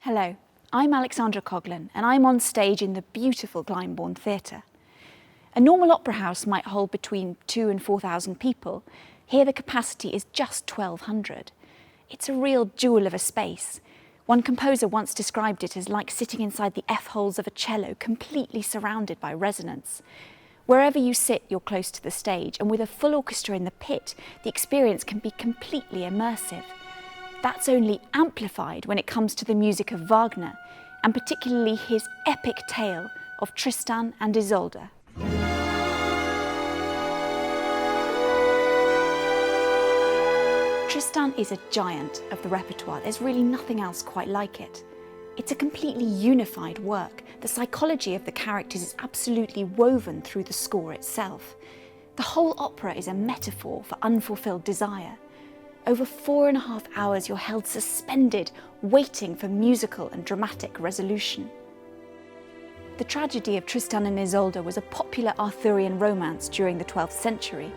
Hello, I'm Alexandra Coghlan and I'm on stage in the beautiful Glyndebourne Theatre. A normal opera house might hold between 2,000 and 4,000 people. Here the capacity is just 1,200. It's a real jewel of a space. One composer once described it as like sitting inside the F-holes of a cello, completely surrounded by resonance. Wherever you sit, you're close to the stage, and with a full orchestra in the pit, the experience can be completely immersive. That's only amplified when it comes to the music of Wagner, and particularly his epic tale of Tristan and Isolde. Tristan is a giant of the repertoire. There's really nothing else quite like it. It's a completely unified work. The psychology of the characters is absolutely woven through the score itself. The whole opera is a metaphor for unfulfilled desire. Over 4.5 hours, you're held suspended, waiting for musical and dramatic resolution. The tragedy of Tristan and Isolde was a popular Arthurian romance during the 12th century,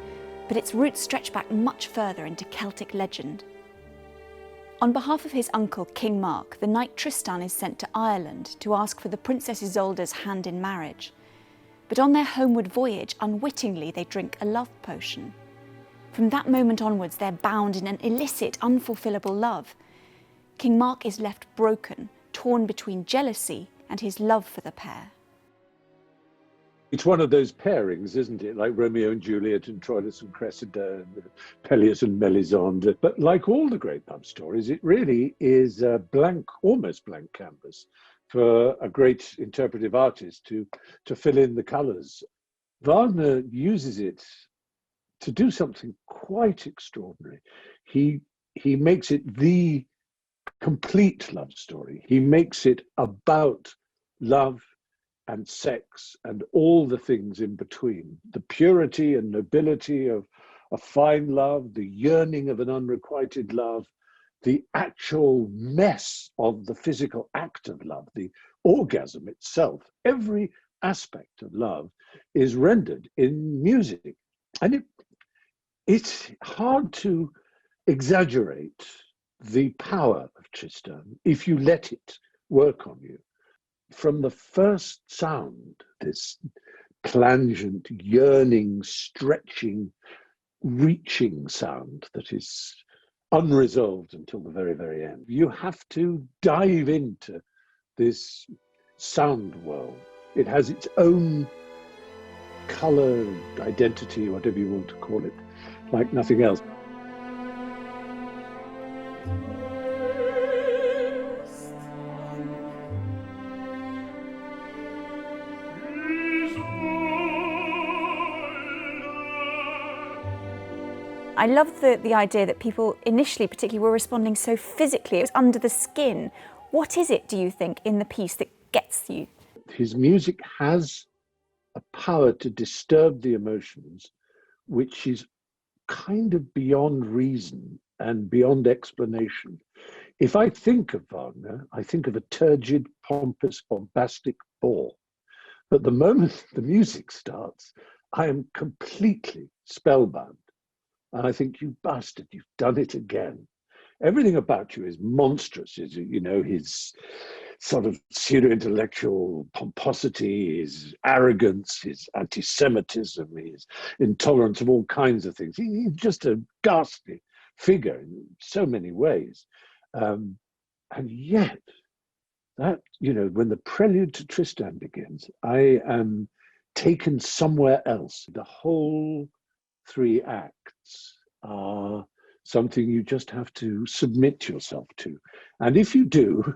but its roots stretch back much further into Celtic legend. On behalf of his uncle, King Mark, the knight Tristan is sent to Ireland to ask for the Princess Isolde's hand in marriage. But on their homeward voyage, unwittingly, they drink a love potion. From that moment onwards, they're bound in an illicit, unfulfillable love. King Mark is left broken, torn between jealousy and his love for the pair. It's one of those pairings, isn't it? Like Romeo and Juliet and Troilus and Cressida and Peleus and Melisande. But like all the great love stories, it really is a blank, almost blank canvas for a great interpretive artist to fill in the colours. Wagner uses it to do something quite extraordinary. He makes it the complete love story. He makes it about love and sex and all the things in between. The purity and nobility of a fine love, the yearning of an unrequited love, the actual mess of the physical act of love, the orgasm itself. Every aspect of love is rendered in music. And it's hard to exaggerate the power of Tristan if you let it work on you. From the first sound, this plangent, yearning, stretching, reaching sound that is unresolved until the very, very end, you have to dive into this sound world. It has its own color, identity, whatever you want to call it, like nothing else. I love the idea that people initially particularly were responding so physically. It was under the skin. What is it, do you think, in the piece that gets you? His music has a power to disturb the emotions, which is kind of beyond reason and beyond explanation. If I think of Wagner, I think of a turgid, pompous, bombastic bore. But the moment the music starts, I am completely spellbound. And I think, you bastard, you've done it again. Everything about you is monstrous. His sort of pseudo-intellectual pomposity, his arrogance, his anti-Semitism, his intolerance of all kinds of things. He's just a ghastly figure in so many ways. And yet, that, when the prelude to Tristan begins, I am taken somewhere else. The whole 3 acts are something you just have to submit yourself to. And if you do,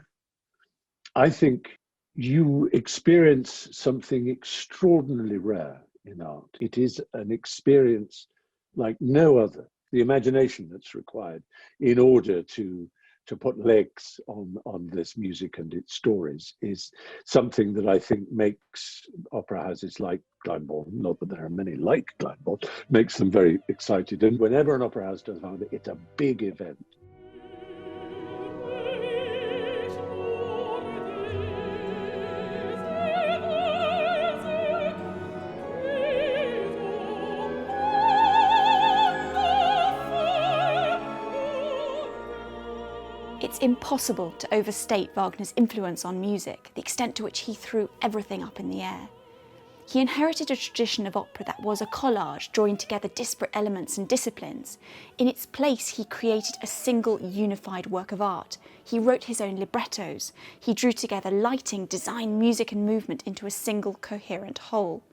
I think you experience something extraordinarily rare in art. It is an experience like no other. The imagination that's required in order to put legs on this music and its stories is something that I think makes opera houses like Glyndebourne, not that there are many like Glyndebourne, makes them very excited. And whenever an opera house does Wagner, it's a big event. It's impossible to overstate Wagner's influence on music, the extent to which he threw everything up in the air. He inherited a tradition of opera that was a collage drawing together disparate elements and disciplines. In its place, he created a single unified work of art. He wrote his own librettos. He drew together lighting, design, music and movement into a single coherent whole.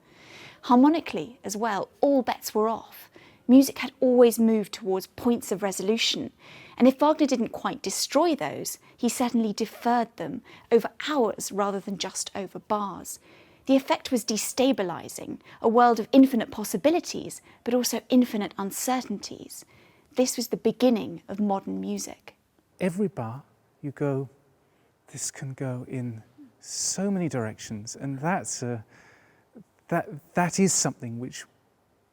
Harmonically, as well, all bets were off. Music had always moved towards points of resolution, and if Wagner didn't quite destroy those, he certainly deferred them over hours rather than just over bars. The effect was destabilising, a world of infinite possibilities, but also infinite uncertainties. This was the beginning of modern music. Every bar you go, this can go in so many directions, and that is something which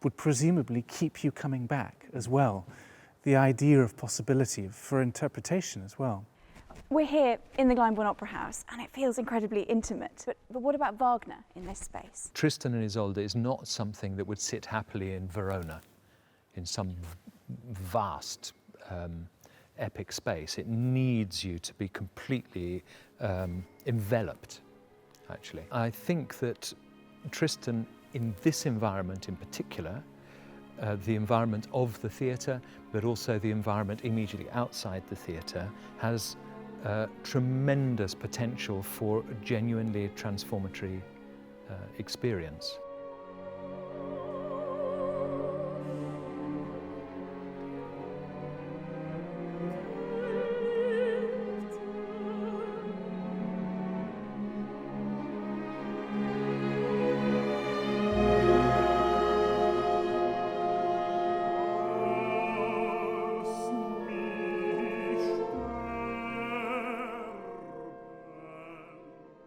would presumably keep you coming back as well. The idea of possibility for interpretation as well. We're here in the Glyndebourne Opera House and it feels incredibly intimate. But what about Wagner in this space? Tristan and Isolde is not something that would sit happily in Verona, in some vast epic space. It needs you to be completely enveloped, actually. I think that Tristan, in this environment in particular, the environment of the theatre, but also the environment immediately outside the theatre, has tremendous potential for a genuinely transformatory experience.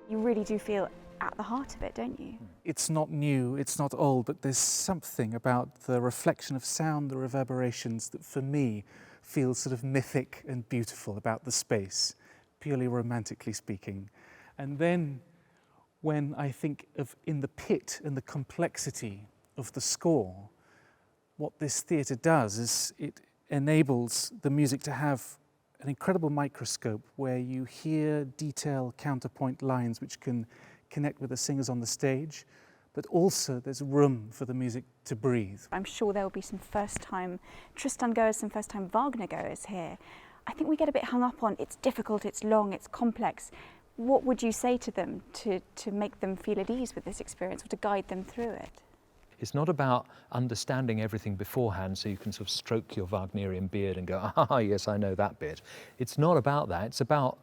You really do feel at the heart of it, don't you? It's not new, it's not old, but there's something about the reflection of sound, the reverberations, that for me feels sort of mythic and beautiful about the space, purely romantically speaking. And then when I think of in the pit and the complexity of the score, what this theatre does is it enables the music to have an incredible microscope where you hear detail counterpoint lines which can connect with the singers on the stage, but also there's room for the music to breathe. I'm sure there will be some first-time Tristan goers, some first-time Wagner goers here. I think we get a bit hung up on it's difficult, it's long, it's complex. What would you say to them to make them feel at ease with this experience or to guide them through it? It's not about understanding everything beforehand so you can sort of stroke your Wagnerian beard and go, ah, yes, I know that bit. It's not about that. It's about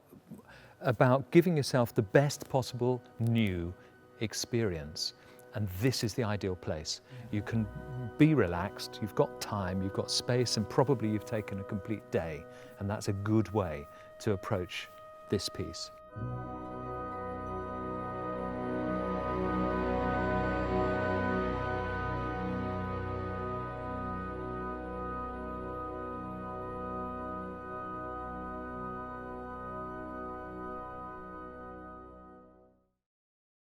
giving yourself the best possible new experience. And this is the ideal place. You can be relaxed, you've got time, you've got space, and probably you've taken a complete day. And that's a good way to approach this piece.